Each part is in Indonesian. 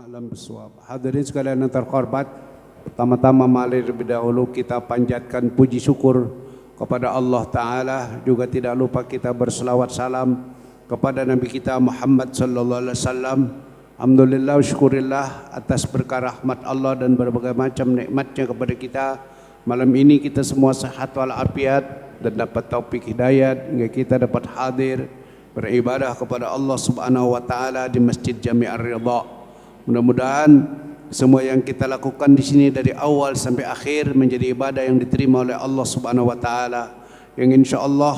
a'lam bissawab. Hadirin sekalian yang terhormat, pertama-tama mari lebih dahulu kita panjatkan puji syukur kepada Allah Ta'ala. Juga tidak lupa kita berselawat salam kepada Nabi kita Muhammad sallallahu alaihi wasallam. Alhamdulillah, syukurillah atas berkah rahmat Allah dan berbagai macam nikmatnya kepada kita. Malam ini kita semua sehat walafiat dan dapat taufik hidayat hingga kita dapat hadir beribadah kepada Allah Subhanahu wa taala di Masjid Jami' Ar-Ridha. Mudah-mudahan semua yang kita lakukan di sini dari awal sampai akhir menjadi ibadah yang diterima oleh Allah Subhanahu wa taala, yang insyaallah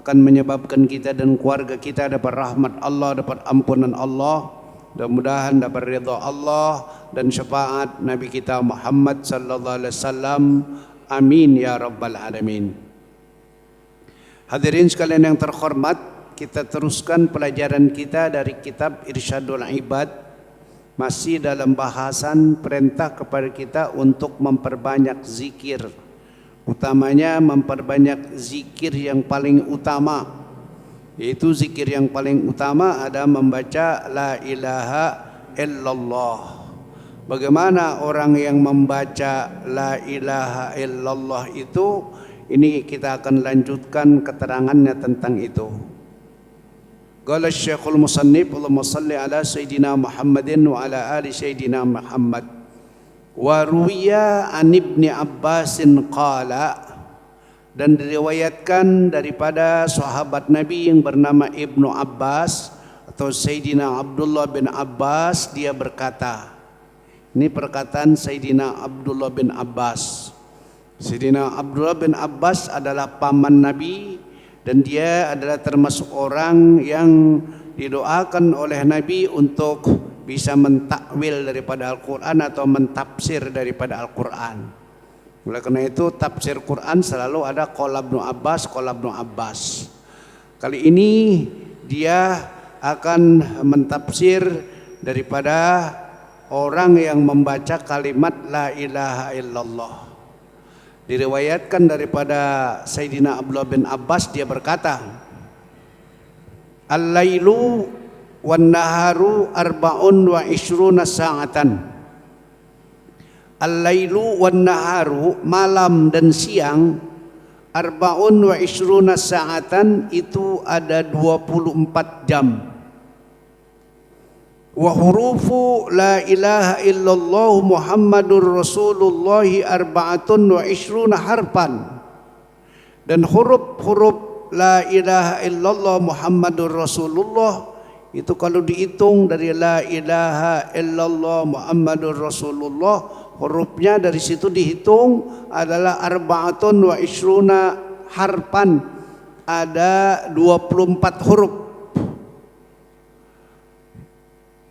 akan menyebabkan kita dan keluarga kita dapat rahmat Allah, dapat ampunan Allah, mudah-mudahan dapat ridha Allah dan syafaat Nabi kita Muhammad sallallahu alaihi wasallam. Amin ya rabbal alamin. Hadirin sekalian yang terhormat, kita teruskan pelajaran kita dari kitab Irsyadul Ibad, masih dalam bahasan perintah kepada kita untuk memperbanyak zikir, utamanya memperbanyak zikir yang paling utama, yaitu zikir yang paling utama ada membaca la ilaha illallah. Bagaimana orang yang membaca la ilaha illallah itu? Ini kita akan lanjutkan keterangannya tentang itu. Qala Syekhul Musannif, Allahumma salli ala Sayyidina Muhammadin wa ala ali Sayyidina Muhammad. Wa ruwiya an Ibni Abbasin qala, dan diriwayatkan daripada sahabat Nabi yang bernama Ibnu Abbas atau Sayyidina Abdullah bin Abbas, dia berkata, ini perkataan Sayyidina Abdullah bin Abbas. Sayyidina Abdullah bin Abbas adalah paman Nabi, dan dia adalah termasuk orang yang didoakan oleh Nabi untuk bisa mentakwil daripada Al-Quran atau mentafsir daripada Al-Quran. Oleh karena itu tafsir Quran selalu ada qala Ibnu Abbas, qala Ibnu Abbas. Kali ini dia akan mentafsir daripada orang yang membaca kalimat la ilaha illallah. Diriwayatkan daripada Sayyidina Abdullah bin Abbas, dia berkata, al-lailu wan naharu arba'un wa ishruna sa'atan. Al-lailu wan naharu, malam dan siang, arba'un wa ishruna sa'atan, itu ada 24 jam. Wa hurufu la ilaha illallah Muhammadur Rasulullah arba'atun wa ishruna harfan, dan huruf-huruf la ilaha illallah Muhammadur Rasulullah itu kalau dihitung dari la ilaha illallah Muhammadur Rasulullah, hurufnya dari situ dihitung adalah arba'atun wa ishruna harfan, ada 24 huruf.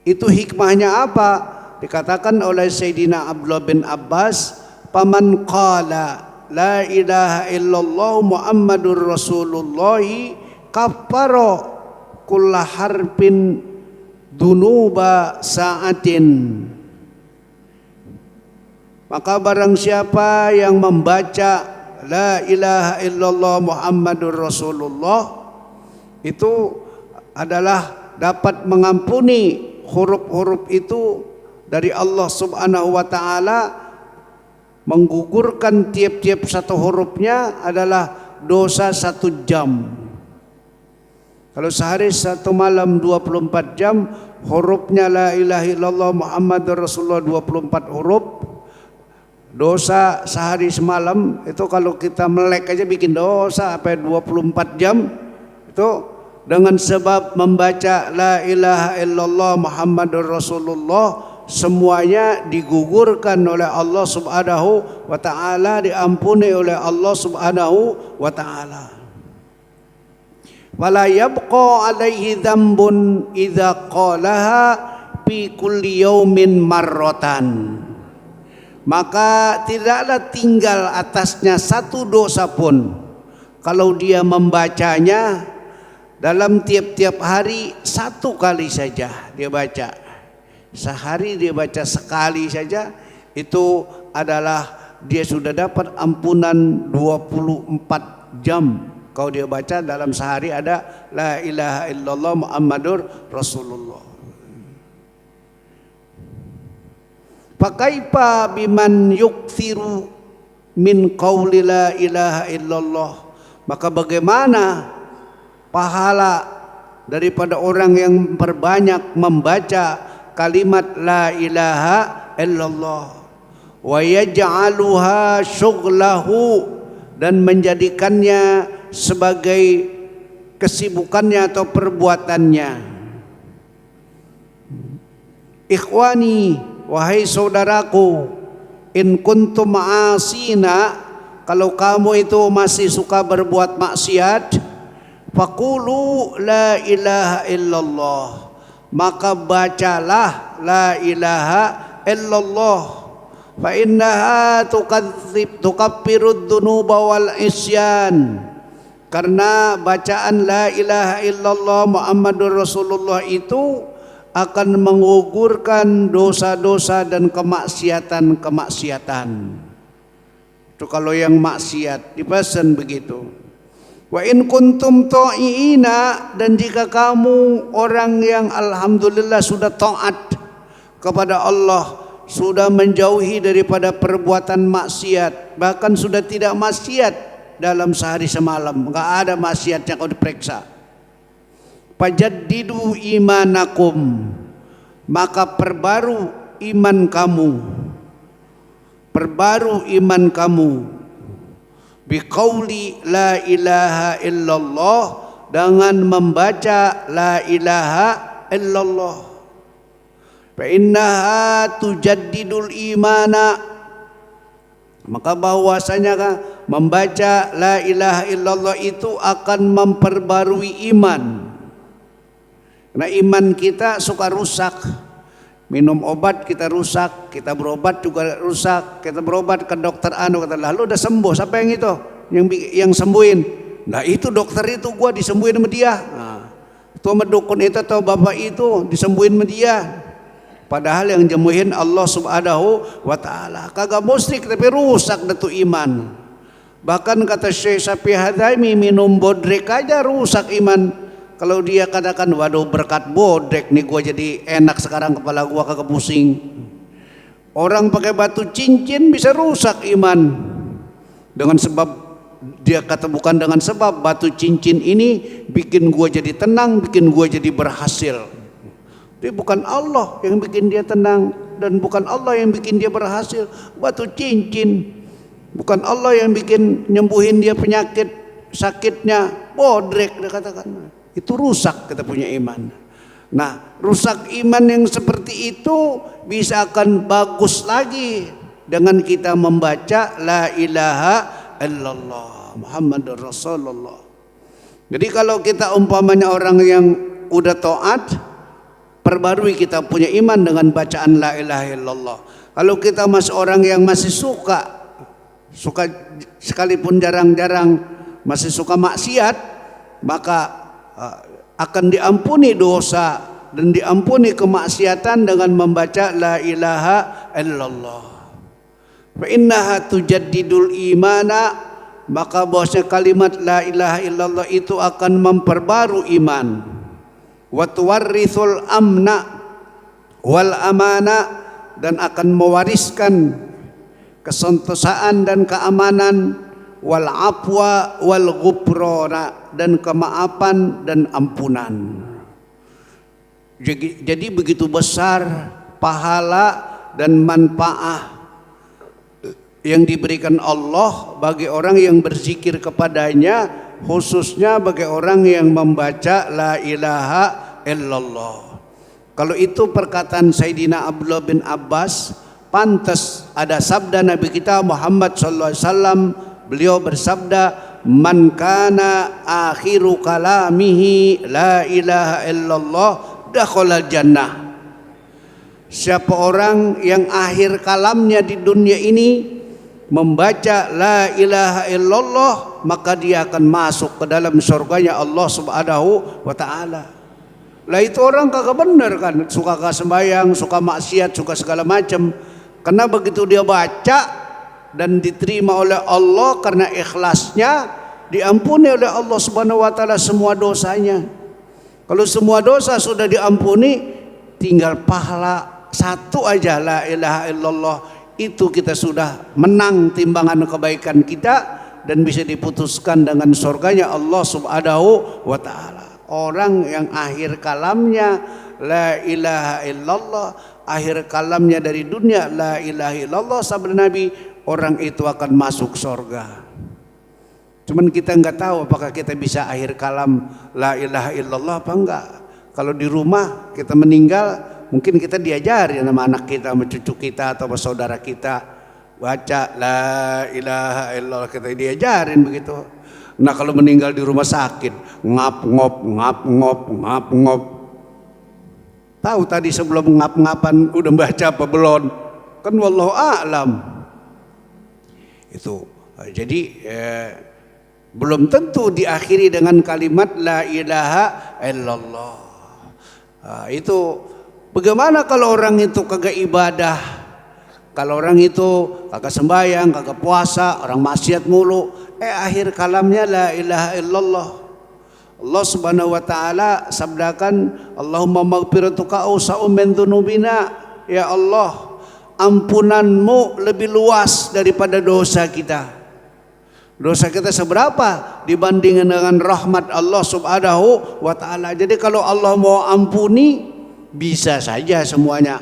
Itu hikmahnya apa? Dikatakan oleh Sayyidina Abdullah bin Abbas, paman qala la ilaha illallah Muhammadur Rasulullah kaffara kulla harfin dunuba sa'atin. Maka barang siapa yang membaca la ilaha illallah Muhammadur Rasulullah, itu adalah dapat mengampuni huruf-huruf itu dari Allah Subhanahu wa taala, menggugurkan tiap-tiap satu hurufnya adalah dosa 1 jam. Kalau sehari 1 malam 24 jam, hurufnya la ilaha illallah Muhammadur Rasulullah 24 huruf, dosa sehari semalam itu kalau kita melek aja bikin dosa sampai 24 jam. Itu dengan sebab membaca la ilaha illallah Muhammadur Rasulullah, semuanya digugurkan oleh Allah Subhanahu wa taala, diampuni oleh Allah Subhanahu wa taala. Wala yabqa alaihi dzambun idza qalaha fi kulli yaumin marratan. Maka tidaklah tinggal atasnya satu dosa pun kalau dia membacanya dalam tiap-tiap hari 1 kali saja dia baca. Sehari dia baca sekali saja, itu adalah dia sudah dapat ampunan 24 jam. Kalau dia baca dalam sehari ada la ilaha illallah Muhammadur Rasulullah. Fakaifa biman yukthiru min qauli la ilaha illallah. Maka bagaimana pahala daripada orang yang memperbanyak membaca kalimat la ilaha illallah, wa yaj'aluha syughlahu, dan menjadikannya sebagai kesibukannya atau perbuatannya. Ikhwani, wahai saudaraku, in kuntum ma'asina, kalau kamu itu masih suka berbuat maksiat, faqulu la ilaha illallah, maka bacalah la ilaha illallah. Fa innaha tukaffirud dzunuba wal isyan, karena bacaan la ilaha illallah Muhammadur Rasulullah itu akan menggugurkan dosa-dosa dan kemaksiatan-kemaksiatan. Itu kalau yang maksiat dipesan begitu. Wa in kuntum ta'iina, dan jika kamu orang yang alhamdulillah sudah taat kepada Allah, sudah menjauhi daripada perbuatan maksiat, bahkan sudah tidak maksiat dalam sehari semalam, enggak ada maksiatnya kau diperiksa. Fajaddidu imanakum, maka perbaru iman kamu, perbaru iman kamu, biqauli la ilaha illallah, dengan membaca la ilaha illallah. Fa innaha tujaddidul imana, maka bahwasanya membaca la ilaha illallah itu akan memperbarui iman. Karena iman kita suka rusak. Minum obat kita rusak, kita berobat juga rusak. Kita berobat ke dokter kata, lalu udah sembuh, siapa yang itu yang sembuhin? Nah itu dokter itu, gua disembuhin sama dia. Nah, itu sama dukun itu atau bapak itu disembuhin sama dia. Padahal yang jemuhin Allah subhanahu wa ta'ala. Kagak musyrik tapi rusak datu iman. Bahkan kata Syekh Syafi'i Hadzaimi, minum bodrek aja rusak iman. Kalau dia katakan, waduh berkat bodrek nih gua jadi enak sekarang, kepala gua kagak pusing. Orang pakai batu cincin bisa rusak iman. Dengan sebab, dia kata bukan dengan sebab, batu cincin ini bikin gua jadi tenang, bikin gua jadi berhasil. Tapi bukan Allah yang bikin dia tenang, dan bukan Allah yang bikin dia berhasil. Batu cincin. Bukan Allah yang bikin nyembuhin dia penyakit sakitnya, bodrek dia katakan. Itu rusak kita punya iman. Nah, rusak iman yang seperti itu bisa akan bagus lagi dengan kita membaca la ilaha illallah Muhammadur Rasulullah. Jadi kalau kita umpamanya orang yang udah taat, perbarui kita punya iman dengan bacaan la ilaha illallah. Kalau kita masih orang yang masih suka sekalipun jarang-jarang masih suka maksiat, maka akan diampuni dosa dan diampuni kemaksiatan dengan membaca la ilaha illallah. Fa innaha tujaddidul imana, maka bahwasanya kalimat la ilaha illallah itu akan memperbaru iman. Wa tuwarrithul amna wal amana, dan akan mewariskan kesentosaan dan keamanan, wal afwa wal ghufrana, dan kemaafan dan ampunan. Jadi begitu besar pahala dan manfaat yang diberikan Allah bagi orang yang berzikir kepadanya, khususnya bagi orang yang membaca la ilaha illallah. Kalau itu perkataan Sayyidina Abdullah bin Abbas, pantas ada sabda Nabi kita Muhammad sallallahu alaihi wasallam. Beliau bersabda, man kana akhiru kalamihi la ilaha illallah dakhala jannah. Siapa orang yang akhir kalamnya di dunia ini membaca la ilaha illallah, maka dia akan masuk ke dalam surganya Allah subhanahu wa ta'ala. Lah itu orang kagak bener kan, suka sembahyang, suka maksiat, suka segala macam. Karena begitu dia baca dan diterima oleh Allah karena ikhlasnya, diampuni oleh Allah subhanahu wa ta'ala semua dosanya. Kalau semua dosa sudah diampuni, tinggal pahala satu aja la ilaha illallah, itu kita sudah menang timbangan kebaikan kita dan bisa diputuskan dengan surganya Allah Subhanahu wa taala. Orang yang akhir kalamnya la ilaha illallah, akhir kalamnya dari dunia la ilaha illallah, sabda Nabi, orang itu akan masuk surga. Cuman kita nggak tahu apakah kita bisa akhir kalam la ilaha illallah apa enggak. Kalau di rumah kita meninggal, mungkin kita diajari sama anak kita, sama cucu kita atau sama saudara kita baca la ilaha illallah, kita diajarin begitu. Nah kalau meninggal di rumah sakit, ngap ngop. Tahu tadi sebelum ngap-ngapan udah baca apa belum? Kan wallahu a'lam. Itu. Jadi belum tentu diakhiri dengan kalimat la ilaha illallah. Itu bagaimana kalau orang itu kagak ibadah, kalau orang itu kagak sembahyang, kagak puasa, orang maksiat mulu, akhir kalamnya la ilaha illallah. Allah Subhanahu wa taala sabdakan, Allahumma maghfiratuka awsa'u min dzunubina. Ya Allah, ampunanmu lebih luas daripada dosa kita. Dosa kita seberapa dibandingkan dengan rahmat Allah Subhanahu wa taala. Jadi kalau Allah mau ampuni bisa saja semuanya.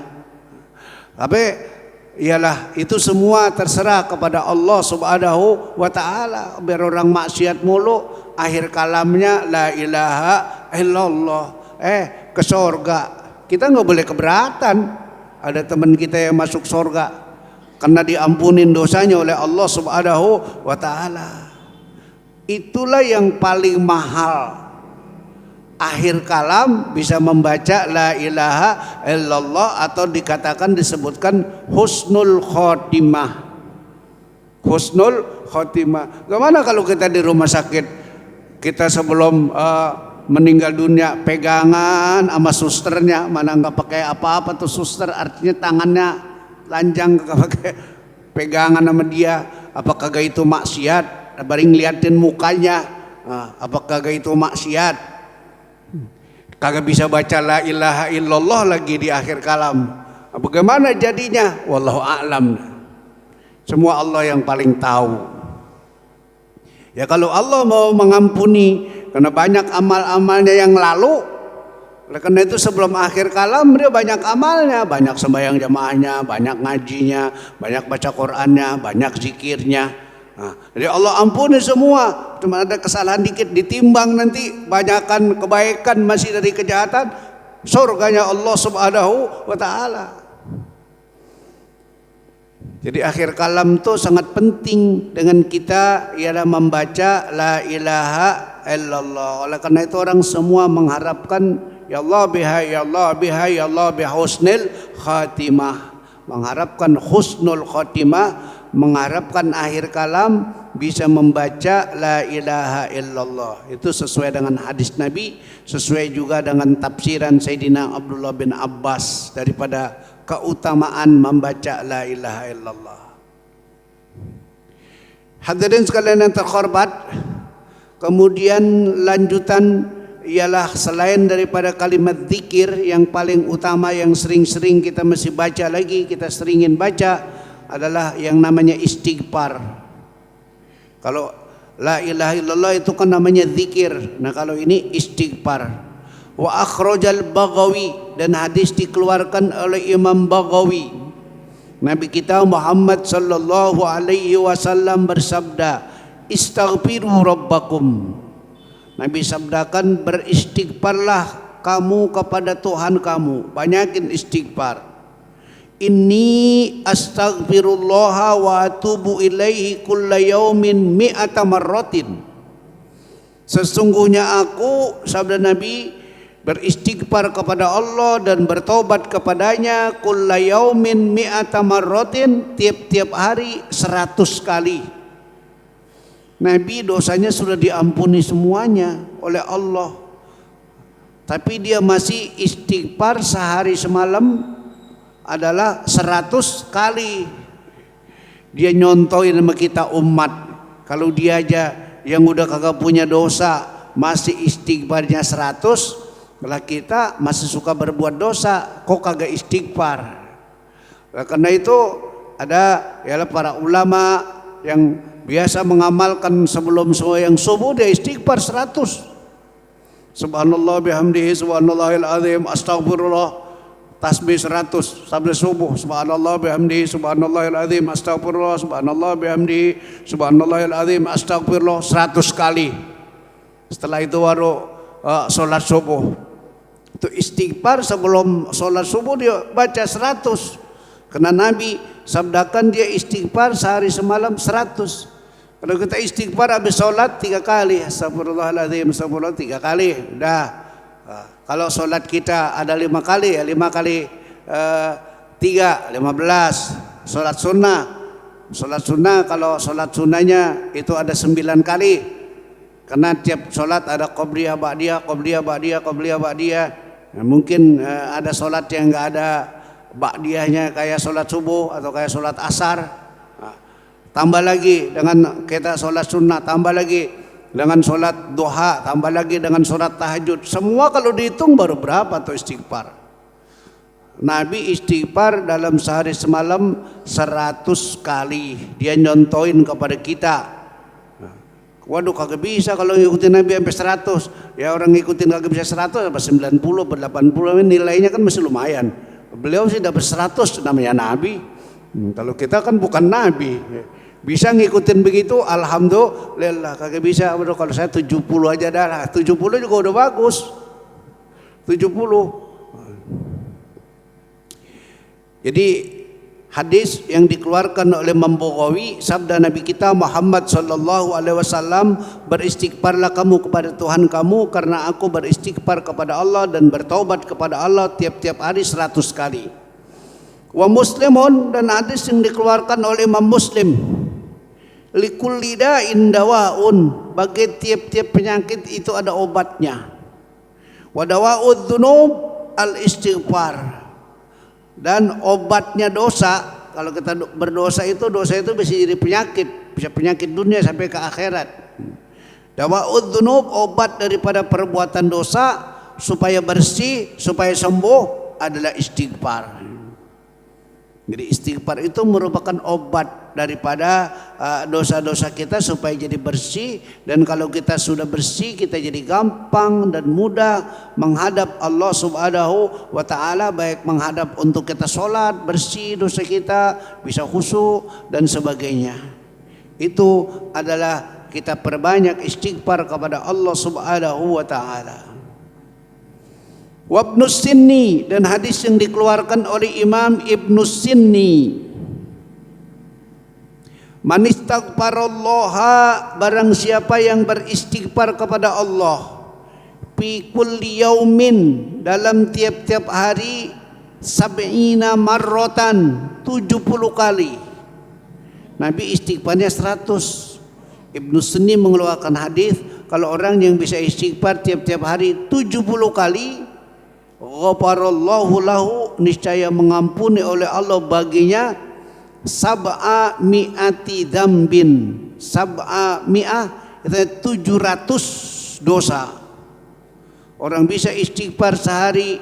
Tapi ialah itu semua terserah kepada Allah Subhanahu wa taala. Biar orang maksiat mulu, akhir kalamnya la ilaha illallah, ke surga. Kita nggak boleh keberatan ada teman kita yang masuk surga karena diampunin dosanya oleh Allah Subhanahu wa taala. Itulah yang paling mahal. Akhir kalam bisa membaca la ilaha illallah, atau dikatakan disebutkan husnul khotimah. Husnul khotimah. Gimana kalau kita di rumah sakit, kita sebelum meninggal dunia pegangan sama susternya, mana nggak pakai apa-apa tuh suster, artinya tangannya lanjang, kagak pakai pegangan sama dia. Apakah kagak itu maksiat? Baring ngeliatin mukanya, apakah kagak itu maksiat? Kagak bisa baca la ilaha illallah lagi di akhir kalam. Bagaimana jadinya? Wallahu a'lam. Semua Allah yang paling tahu. Ya kalau Allah mau mengampuni karena banyak amal-amalnya yang lalu, oleh karena itu sebelum akhir kalam dia banyak amalnya, banyak sembahyang jamaahnya, banyak ngajinya, banyak baca Qur'annya, banyak zikirnya. Jadi Allah ampuni semua. Cuma ada kesalahan dikit ditimbang, nanti banyakkan kebaikan masih dari kejahatan, surganya Allah Subhanahu wa taala. Jadi akhir kalam itu sangat penting dengan kita ialah membaca la ilaha illallah. Oleh karena itu orang semua mengharapkan ya Allah biha ya Allah biha ya Allah bihusnil khatimah, mengharapkan husnul khatimah, mengharapkan akhir kalam bisa membaca la ilaha illallah. Itu sesuai dengan hadis Nabi, sesuai juga dengan tafsiran Sayyidina Abdullah bin Abbas daripada keutamaan membaca la ilaha illallah. Hadirin sekalian yang terhormat, kemudian lanjutan ialah selain daripada kalimat zikir yang paling utama yang sering-sering kita mesti baca lagi, kita seringin baca adalah yang namanya istighfar. Kalau la ilaha illallah itu kan namanya zikir. Nah kalau ini istighfar. Wa akhrajal Baghawi, dan hadis dikeluarkan oleh Imam Baghawi. Nabi kita Muhammad sallallahu alaihi wasallam bersabda, istaghfiru rabbakum. Nabi sabdakan, beristighfarlah kamu kepada Tuhan kamu, banyakin istighfar. Inni astaghfirullah wa atubu ilaihi kulla yaumin mi'ata marratin. Sesungguhnya aku, sabda Nabi, beristighfar kepada Allah dan bertobat kepadanya kulla yaumin mi'ata marratin, tiap-tiap hari 100 kali. Nabi dosanya sudah diampuni semuanya oleh Allah, tapi dia masih istighfar sehari semalam adalah 100 kali. Dia nyontohin sama kita umat. Kalau dia aja yang udah kagak punya dosa masih istighfarnya 100, kalau kita masih suka berbuat dosa kok kagak istighfar. Karena itu ada ialah para ulama yang biasa mengamalkan sebelum sembahyang subuh dia istighfar 100. Subhanallah bihamdihi subhanallahil azim astagfirullah. Tasbih 100 sampai subuh. Subhanallah bihamdihi subhanallahil azim astagfirullah. Subhanallah bihamdihi subhanallahil azim astagfirullah 100 kali. Setelah itu baru sholat subuh. Itu istighfar sebelum sholat subuh dia baca 100. Karena Nabi sabdakan dia istighfar sehari semalam 100. Kalau kita istighfar habis sholat 3 kali, astagfirullahaladzim, astagfirullah 3 kali, udah. Kalau sholat kita ada 5 kali, ya 5 kali 3, 15. Sholat sunnah kalau sholat sunnahnya itu ada 9 kali. Karena tiap sholat ada qobliyah ba'diyah, qobliyah ba'diyah, qobliyah ba'diyah. Nah, mungkin ada sholat yang nggak ada ba'diyahnya kayak sholat subuh atau kayak sholat asar. Nah, tambah lagi dengan kita sholat sunnah, tambah lagi dengan sholat duha, tambah lagi dengan sholat tahajud. Semua kalau dihitung baru berapa tuh istighfar. Nabi istighfar dalam sehari semalam 100 kali. Dia nyontoin kepada kita. Waduh kagak bisa kalau ngikutin Nabi sampai 100. Ya orang ngikutin kagak bisa 100 apa 90 atau 80 nilainya kan masih lumayan. Beliau sih dapat 100 namanya Nabi. Kalau kita kan bukan Nabi. Bisa ngikutin begitu alhamdulillah. Kagak bisa bro, kalau saya 70 aja dah. 70 juga udah bagus. 70. Jadi hadis yang dikeluarkan oleh Imam Bukhari, sabda Nabi kita Muhammad sallallahu alaihi wasallam, beristighfarlah kamu kepada Tuhan kamu karena aku beristighfar kepada Allah dan bertaubat kepada Allah tiap-tiap hari 100 kali. Wa Muslimun, dan hadis yang dikeluarkan oleh Imam Muslim, likulli da'in dawaun, bagi tiap-tiap penyakit itu ada obatnya. Wa dawa'udz dzunub al-istighfar, dan obatnya dosa. Kalau kita berdosa itu, dosa itu bisa jadi penyakit, bisa penyakit dunia sampai ke akhirat. Dawa'udz dzunub, obat daripada perbuatan dosa supaya bersih, supaya sembuh adalah istighfar. Jadi istighfar itu merupakan obat daripada dosa-dosa kita supaya jadi bersih. Dan kalau kita sudah bersih, kita jadi gampang dan mudah menghadap Allah subhanahu wa ta'ala. Baik menghadap untuk kita sholat, bersih dosa kita, bisa khusyuk dan sebagainya. Itu adalah kita perbanyak istighfar kepada Allah subhanahu wa ta'ala. Wabnu Sinni, dan hadis yang dikeluarkan oleh Imam Ibnu Sinni, man istaghfarallaha, barang siapa yang beristighfar kepada Allah, fi kulli yaumin, dalam tiap-tiap hari, sab'ina marratan, 70 kali. Nabi istighfarnya 100. Ibnu Sinni mengeluarkan hadis kalau orang yang bisa istighfar tiap-tiap hari 70 kali, ghafarallahu lahu, niscaya mengampuni oleh Allah baginya sab'a mi'ati dzambin. Sab'a mi'ah itu 700 dosa. Orang bisa istighfar sehari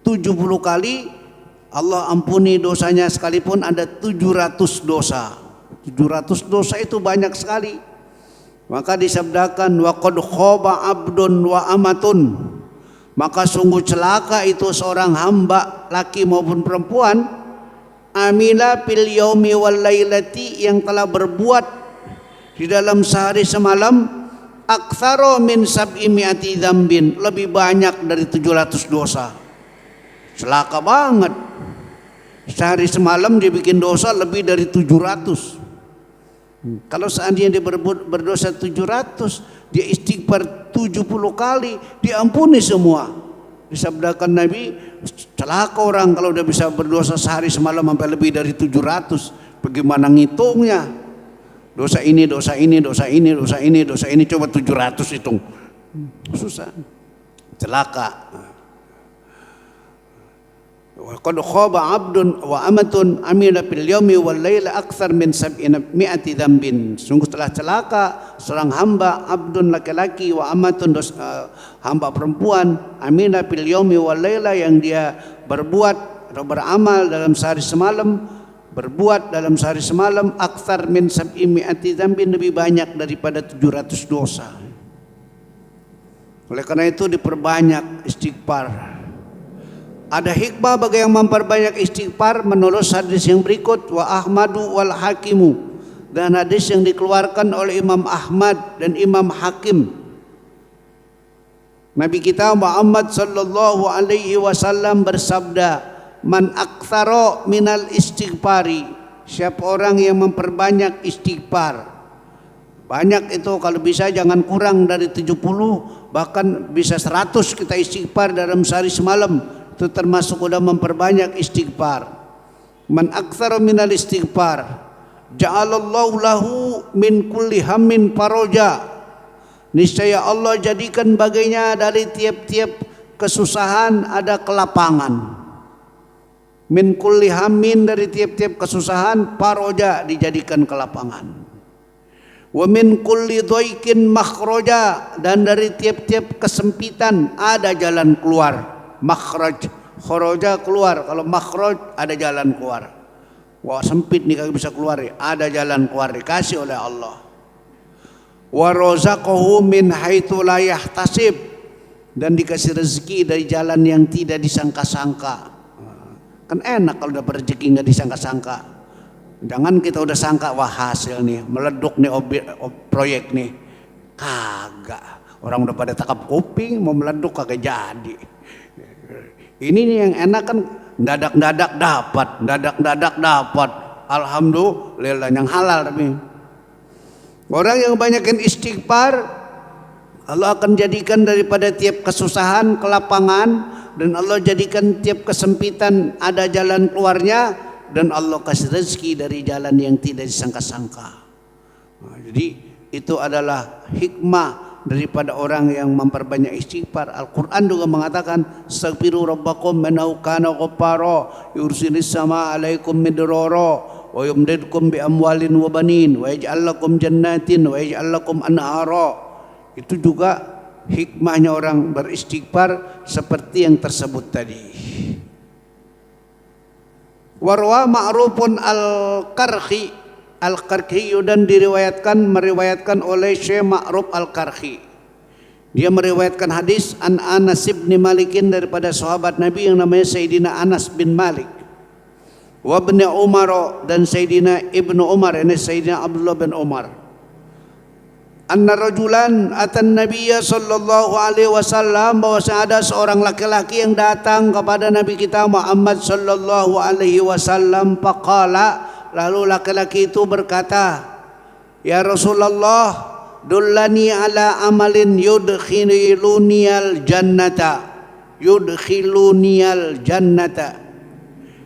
70 kali, Allah ampuni dosanya sekalipun ada 700 dosa. 700 dosa itu banyak sekali. Maka disabdakan wa qad khaba abdun wa amatun, maka sungguh celaka itu seorang hamba laki maupun perempuan, amila fil yaumi wal lailati, yang telah berbuat di dalam sehari semalam aktsara min sab'i mi'ati dzambin, lebih banyak dari 700 dosa. Celaka banget. Sehari semalam dia bikin dosa lebih dari 700. Kalau seandainya dia berdosa 700, dia istighfar 70 kali, diampuni semua. Disabdakan Nabi, celaka orang kalau udah bisa berdosa sehari semalam sampai lebih dari 700. Bagaimana ngitungnya? Dosa ini, dosa ini, dosa ini, dosa ini, dosa ini, coba 700 hitung. Susah. Celaka. Wa qad khaba 'abdun wa amatun amila fil yaumi wal laila aktsar min 700 dzambin. Sungguh telah celaka seorang hamba, abdun laki-laki, wa amatun hamba perempuan, amila fil yaumi wal laila, yang dia berbuat atau beramal dalam sehari semalam, berbuat dalam sehari semalam aktsar min sab'i mi'ati dzambin, lebih banyak daripada 700 dosa. Oleh karena itu diperbanyak istighfar. Ada hikmah bagi yang memperbanyak istighfar menurut hadis yang berikut, wa Ahmadu wal Hakimu, dan hadis yang dikeluarkan oleh Imam Ahmad dan Imam Hakim. Nabi kita Muhammad sallallahu alaihi wasallam bersabda, man aktsara minal istighfari, siapa orang yang memperbanyak istighfar. Banyak itu, kalau bisa jangan kurang dari 70, bahkan bisa 100 kita istighfar dalam sehari semalam. Itu termasuk sudah memperbanyak istighfar. Man aktsara minal istighfar ja'alallahu lahu min kulli hammin faraja, niscaya Allah jadikan baginya dari tiap-tiap kesusahan ada kelapangan. Min kulli hammin, dari tiap-tiap kesusahan, faraja dijadikan kelapangan. Wa min kulli dhaikin makhraja, dan dari tiap-tiap kesempitan ada jalan keluar. Makhraj, kharaja keluar, kalau makhraj ada jalan keluar. Wah sempit nih kagak bisa keluar, ada jalan keluar dikasih oleh Allah. Wa razaqahu min haitsu la yahtasib, dan dikasih rezeki dari jalan yang tidak disangka-sangka. Kan enak kalau dapat rezeki nggak disangka-sangka. Jangan kita udah sangka, wah hasil nih meleduk nih proyek nih, kagak. Orang udah pada takap kuping mau meleduk kagak jadi. Ini nih yang enak kan, dadak-dadak dapat. Alhamdulillah yang halal. Tapi orang yang banyakin istighfar, Allah akan jadikan daripada tiap kesusahan kelapangan, dan Allah jadikan tiap kesempitan ada jalan keluarnya, dan Allah kasih rezeki dari jalan yang tidak disangka-sangka. Nah, jadi itu adalah hikmah daripada orang yang memperbanyak istighfar. Al-Quran juga mengatakan, astaghfiru rabbakum innahu kana ghaffara yursilis sama alaikum midrara wa yumdidkum bi amwalin wa banin wa yaj'al lakum jannatin wa yaj'al lakum anhara. Itu juga hikmahnya orang beristighfar seperti yang tersebut tadi. Warwa ma'rufun al-Karhi, Al-Karhi, dan meriwayatkan oleh Syekh Ma'ruf Al-Karhi. Dia meriwayatkan hadis an Anas bin Malikin, daripada sahabat Nabi yang namanya Sayyidina Anas bin Malik. Wa Ibnu Umar, dan Sayyidina Ibnu Umar, ini Sayyidina Abdullah bin Umar. Anna rajulan atan Nabiyya sallallahu alaihi wasallam, bahwa ada seorang laki-laki yang datang kepada Nabi kita Muhammad sallallahu alaihi wasallam. Faqala, lalu laki-laki itu berkata, ya Rasulullah, dullani ala amalin yudkhiluniyal jannata.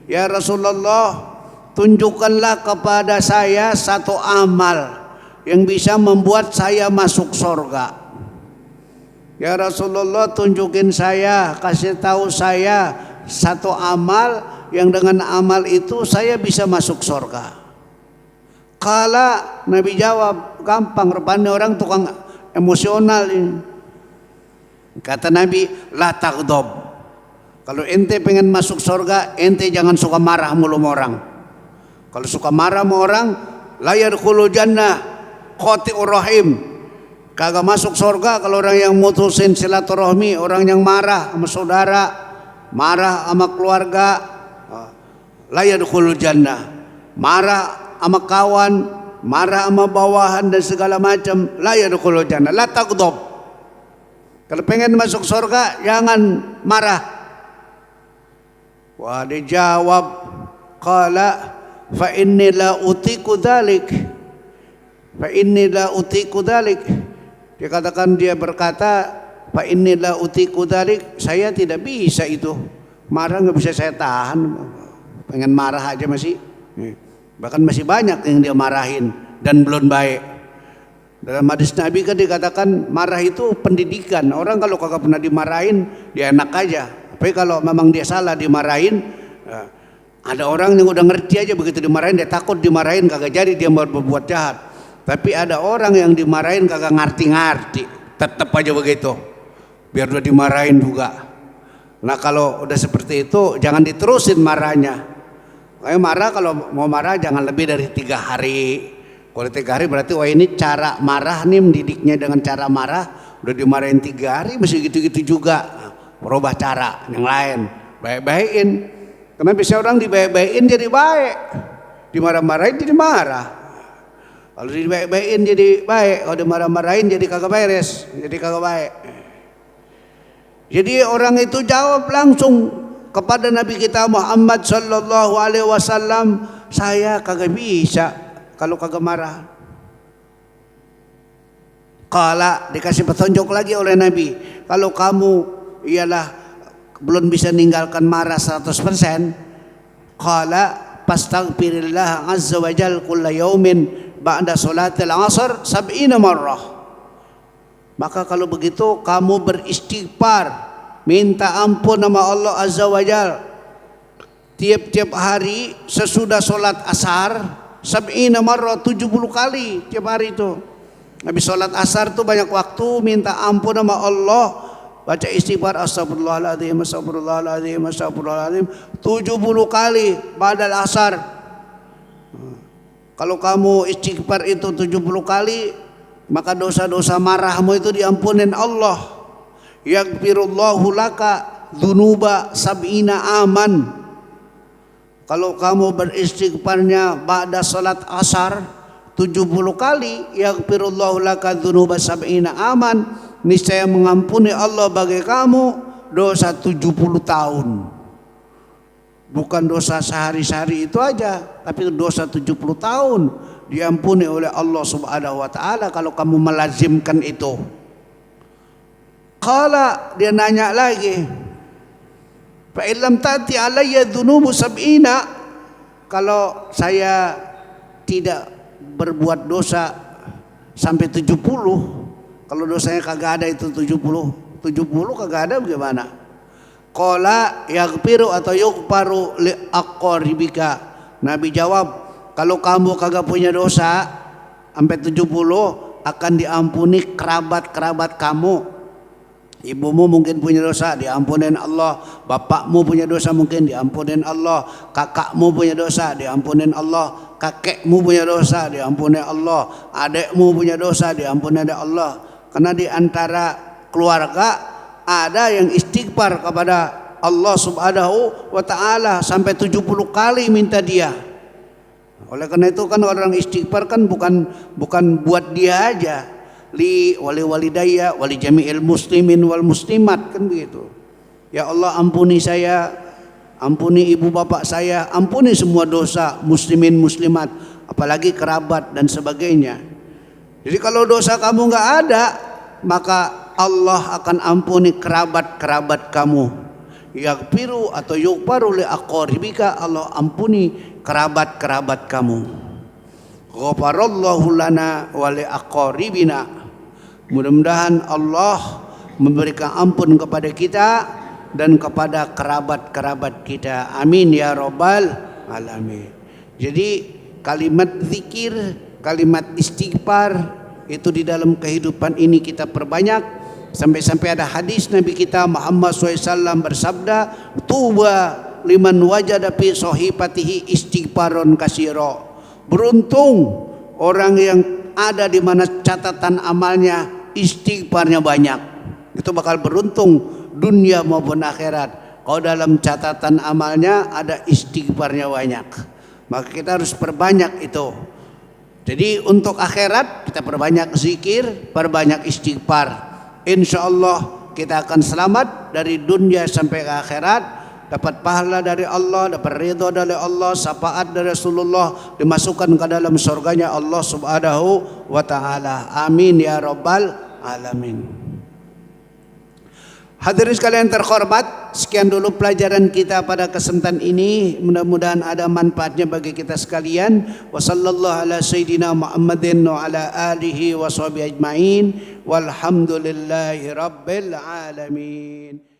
Ya Rasulullah, tunjukkanlah kepada saya satu amal yang bisa membuat saya masuk surga. Ya Rasulullah, tunjukin saya, kasih tahu saya satu amal yang dengan amal itu saya bisa masuk surga. Kala, Nabi jawab, gampang, rupanya orang tukang emosional ini. Kata Nabi, la taghdab. Kalau ente pengen masuk surga, ente jangan suka marah mulu sama orang. Kalau suka marah sama orang, la yadkhulu jannah qati'ur rahim, kagak masuk surga. Kalau orang yang mutusin silaturahmi, orang yang marah sama saudara, marah sama keluarga, la yadkhulul jannah. Marah sama kawan, marah sama bawahan dan segala macam, la yadkhulul jannah. La taghdab. Kalau pengen masuk surga jangan marah. Wah, dijawab, qala fa inni la utiku dzalik. Fa inni la utiku dzalik. Dia katakan, dia berkata, fa inni la utiku dzalik, saya tidak bisa itu. Marah nggak bisa saya tahan. Pengen marah aja masih. Bahkan masih banyak yang dia marahin dan belum baik. Dalam hadis Nabi kan dikatakan marah itu pendidikan. Orang kalau kagak pernah dimarahin, dia enak aja. Tapi kalau memang dia salah dimarahin, ada orang yang udah ngerti aja, begitu dimarahin dia takut dimarahin, kagak jadi dia mau berbuat jahat. Tapi ada orang yang dimarahin kagak ngerti-ngerti, tetap aja begitu. Biar udah dimarahin juga. Nah kalau udah seperti itu jangan diterusin marahnya. Kayak marah, kalau mau marah jangan lebih dari 3 hari. Kalau 3 hari berarti wah ini cara marah nih, mendidiknya dengan cara marah. Udah dimarahin 3 hari masih gitu-gitu juga. Berubah cara yang lain, baik-baikin. Karena bisa orang dibaik-baikin jadi baik, dimarah-marahin jadi marah. Kalau dibaik-baikin jadi baik, kalau dimarah-marahin jadi kagak beres, jadi kagak baik. Jadi orang itu jawab langsung kepada Nabi kita Muhammad sallallahu alaihi wasallam, saya kagak bisa kalau kagak marah. Qala, dikasih petunjuk lagi oleh Nabi, kalau kamu ialah belum bisa ninggalkan marah 100%, qala fastaghfirillah azza wa jalla kulla yaumin ba'da salatil asr 70 marrah. Maka kalau begitu kamu beristighfar, minta ampun nama Allah azza wa jalla tiap-tiap hari sesudah sholat asar 70 marrah, 70 kali tiap hari itu. Habis sholat asar tuh banyak waktu minta ampun nama Allah, baca istighfar astagfirullahaladzim, astagfirullahaladzim, astagfirullahaladzim 70 kali badal asar. Kalau kamu istighfar itu 70 kali, maka dosa-dosa marahmu itu diampunin Allah. Yaghfirullahu laka dzunuba sab'ina aman. Kalau kamu beristighfarnya ba'da salat asar 70 kali, yaghfirullahu laka dzunuba sab'ina aman, niscaya mengampuni Allah bagi kamu dosa 70 tahun. Bukan dosa sehari-hari itu aja, tapi dosa 70 tahun diampuni oleh Allah Subhanahu wa taala kalau kamu melazimkan itu. Qala, dia nanya lagi, fa illam tati alayya dzunubu sab'ina, kalau saya tidak berbuat dosa sampai 70, kalau dosanya kagak ada itu 70 kagak ada bagaimana? Qala yaghfiru atau yughfaru li aqribika. Nabi jawab, kalau kamu kagak punya dosa sampai 70 akan diampuni kerabat-kerabat kamu. Ibumu mungkin punya dosa, diampunin Allah. Bapakmu punya dosa, mungkin diampunin Allah. Kakakmu punya dosa, diampunin Allah. Kakekmu punya dosa, diampunin Allah. Adekmu punya dosa, diampunin Allah. Karena di antara keluarga ada yang istighfar kepada Allah Subhanahu wa taala sampai 70 kali minta dia. Oleh karena itu kan orang istighfar kan bukan buat dia aja, li wali walidayya wali jami'il muslimin wal muslimat, kan begitu. Ya Allah, ampuni saya, ampuni ibu bapak saya, ampuni semua dosa muslimin muslimat, apalagi kerabat dan sebagainya. Jadi kalau dosa kamu nggak ada, maka Allah akan ampuni kerabat-kerabat kamu. Yaghfiru atau yughfaru li aqribika, Allah ampuni kerabat-kerabat kamu. Ghafarallahu lana wa li aqribina. Mudah-mudahan Allah memberikan ampun kepada kita dan kepada kerabat-kerabat kita. Amin ya rabbal alamin. Jadi kalimat zikir, kalimat istighfar itu di dalam kehidupan ini kita perbanyak. Sampai-sampai ada hadis Nabi kita Muhammad SAW bersabda, tuba liman wajada fi sahifatihi istighfaron kasiro. Beruntung orang yang ada di mana catatan amalnya istighfarnya banyak. Itu bakal beruntung dunia maupun akhirat. Kalau dalam catatan amalnya ada istighfarnya banyak, maka kita harus perbanyak itu. Jadi untuk akhirat kita perbanyak zikir, perbanyak istighfar. Insya Allah kita akan selamat dari dunia sampai ke akhirat, dapat pahala dari Allah, dapat ridha dari Allah, syafaat dari Rasulullah, dimasukkan ke dalam surganya Allah Subhanahu wa taala. Amin ya rabbal alamin. Hadirin sekalian terhormat, sekian dulu pelajaran kita pada kesempatan ini. Mudah-mudahan ada manfaatnya bagi kita sekalian. Wassallallahu ala sayyidina Muhammadin wa ala alihi wa sahbihi ajma'in. Walhamdulillahi rabbil alamin.